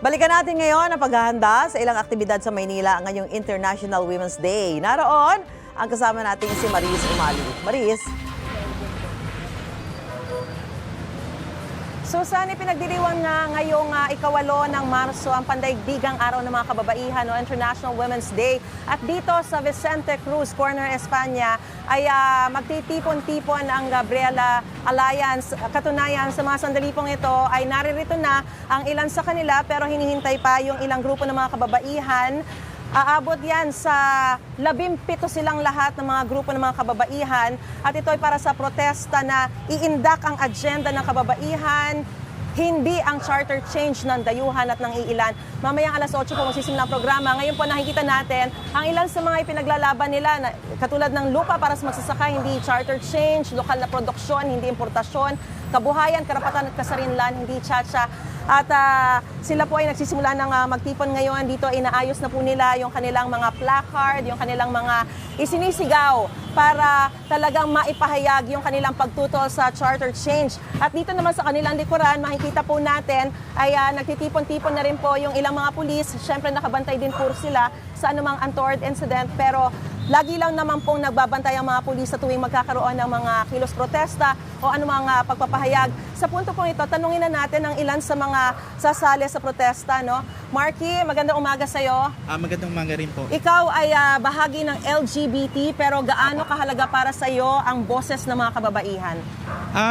Balikan natin ngayon ang paghahanda sa ilang aktibidad sa Maynila ngayong International Women's Day. Naroon ang kasama natin si Maris Umali. Maris. Susan, ipinagdiriwang nga ngayong ikawalo ng Marso ang pandaigdigang araw ng mga kababaihan o International Women's Day. At dito sa Vicente Cruz, Corner, Espanya, ay magtitipon-tipon ang Gabriela Alliance. Katunayan, sa mga sandali pong ito ay naririto na ang ilan sa kanila pero hinihintay pa yung ilang grupo ng mga kababaihan. Aabot yan sa 17 silang lahat ng mga grupo ng mga kababaihan at ito ay para sa protesta na iindak ang agenda ng kababaihan, hindi ang charter change ng dayuhan at ng iilan. Mamayang alas 8 po magsisimula ang programa. Ngayon po nakikita natin ang ilan sa mga ipinaglalaban nila, na, katulad ng lupa para sa magsasaka, hindi charter change, lokal na produksyon, hindi importasyon, kabuhayan, karapatan at kasarinlan, hindi tsa-tsa. At sila po ay nagsisimula ng magtipon ngayon. Dito ay inaayos na po nila yung kanilang mga placard, yung kanilang mga isinisigaw para talagang maipahayag yung kanilang pagtutol sa charter change. At dito naman sa kanilang likuran, makikita po natin ay nagtitipon-tipon na rin po yung ilang mga pulis. Siyempre nakabantay din po sila sa anumang untoward incident, pero lagi lang naman pong nagbabantay ang mga pulis sa tuwing magkakaroon ng mga kilos protesta o anumang pagpapahayag. Sa punto pong ito, tanungin na natin ang ilan sa mga sasali sa protesta. No? Marky, magandang umaga sa iyo. Magandang umaga rin po. Ikaw ay bahagi ng LGBT, pero gaano kahalaga para sa iyo ang boses ng mga kababaihan?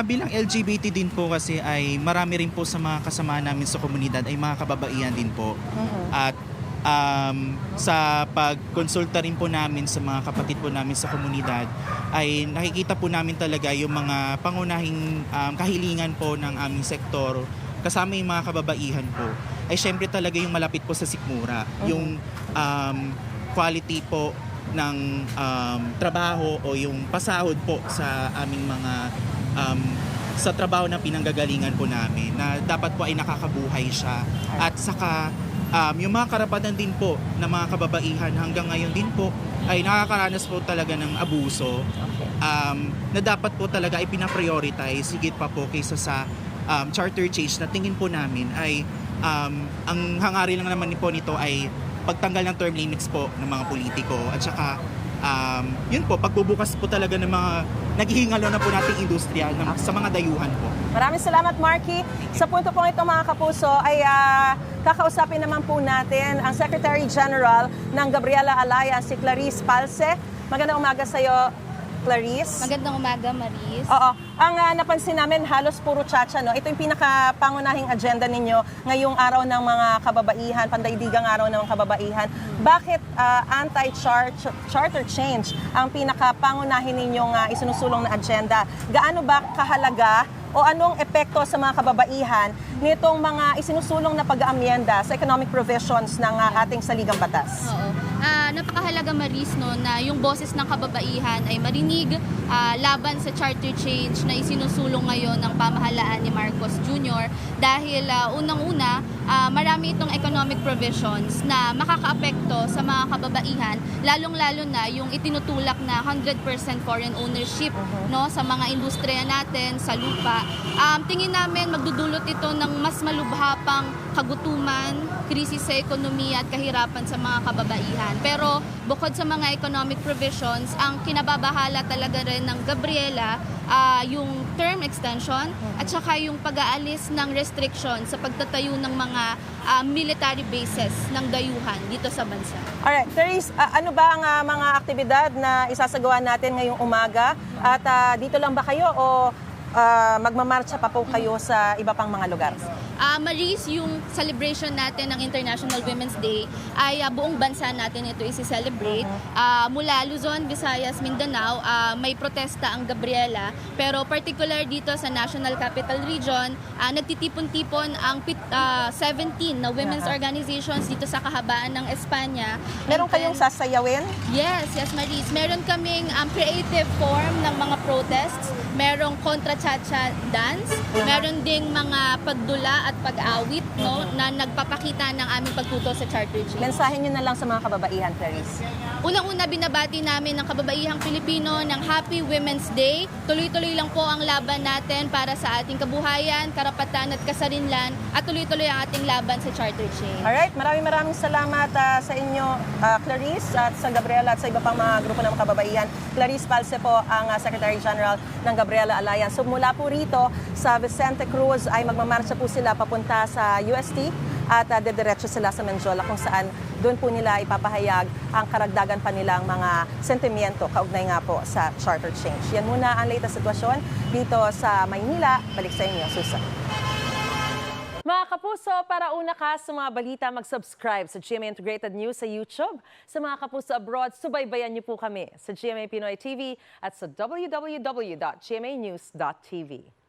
Bilang LGBT din po kasi ay marami rin po sa mga kasama namin sa komunidad ay mga kababaihan din po. At sa pagkonsulta rin po namin sa mga kapatid po namin sa komunidad ay nakikita po namin talaga yung mga pangunahing kahilingan po ng aming sektor kasama yung mga kababaihan po ay syempre talaga yung malapit po sa sikmura, yung quality po ng trabaho o yung pasahod po sa aming mga sa trabaho na pinanggagalingan po namin na dapat po ay nakakabuhay siya at saka yung mga karapatan din po ng mga kababaihan hanggang ngayon din po ay nakakaranas po talaga ng abuso na dapat po talaga ay pinaprioritize higit pa po kaysa sa charter change na tingin po namin ay ang hangarin lang naman po nito ay pagtanggal ng term limits po ng mga politiko at saka yun po, pagbubukas po talaga ng mga naghihingalo na po nating industriya sa mga dayuhan po. Maraming salamat, Marky. Sa punto pong ito, mga kapuso, ay kakausapin naman po natin ang Secretary General ng Gabriela Alliance, si Clarice Palce. Magandang umaga sa iyo, Clarice. Magandang umaga, Maris. Oo. Ang napansin namin, halos puro tsa-tsa, no? Ito yung pinakapangunahing agenda ninyo ngayong araw ng mga kababaihan, pandaigdigang araw ng mga kababaihan. Bakit anti-charter change ang pinakapangunahin ninyong isinusulong na agenda? Gaano ba kahalaga o anong epekto sa mga kababaihan nitong mga isinusulong na pag-aamyenda sa economic provisions ng ating saligang batas? Oo. Napakahalaga, Maris, no, na yung boses ng kababaihan ay marinig laban sa charter change na isinusulong ngayon ng pamahalaan ni Marcos Jr. Dahil unang-una, marami itong economic provisions na makakaapekto sa mga kababaihan, lalong-lalo na yung itinutulak na 100% foreign ownership no, sa mga industriya natin, sa lupa. Tingin namin magdudulot ito ng mas malubhapang kagutuman, krisis sa ekonomiya at kahirapan sa mga kababaihan. Pero bukod sa mga economic provisions, ang kinababahala talaga rin ng Gabriela yung term extension at saka yung pag-aalis ng restriction sa pagtatayo ng mga military bases ng dayuhan dito sa bansa. Alright, Clarice, ano ba ang mga aktibidad na isasagawa natin ngayong umaga? At dito lang ba kayo o magmamarcha pa po kayo sa iba pang mga lugar? Maris, yung celebration natin ng International Women's Day ay buong bansa natin ito isi-celebrate. Mula Luzon, Visayas, Mindanao, may protesta ang Gabriela. Pero particular dito sa National Capital Region, nagtitipon-tipon ang 17 na women's organizations dito sa kahabaan ng Espanya. Meron kayong sasayawin? Yes, Maris. Meron kaming creative form ng mga protests. Merong kontra cha-cha dance. Meron ding mga pagdula at at pag-awit, no, na nagpapakita ng aming pagtuto sa charter change. Mensahe nyo na lang sa mga kababaihan, Clarice. Unang-una, binabati namin ng kababaihang Pilipino ng Happy Women's Day. Tuloy-tuloy lang po ang laban natin para sa ating kabuhayan, karapatan at kasarinlan, at tuloy-tuloy ang ating laban sa charter change. Alright, maraming salamat sa inyo, Clarice, at sa Gabriela at sa iba pang mga grupo ng kababaihan. Clarice Palce po ang Secretary General ng Gabriela Alliance. So mula po rito sa Vicente Cruz ay magmamarcha po sila papunta sa UST at dediretso sila sa Menjola kung saan doon po nila ipapahayag ang karagdagan pa nilang mga sentimiento kaugnay nga po sa charter change. Yan muna ang latest sitwasyon dito sa Maynila. Balik sa inyo, Susan. Mga kapuso, para una ka sa mga balita, mag-subscribe sa GMA Integrated News sa YouTube. Sa mga kapuso abroad, subaybayan niyo po kami sa GMA Pinoy TV at sa www.gmanews.tv.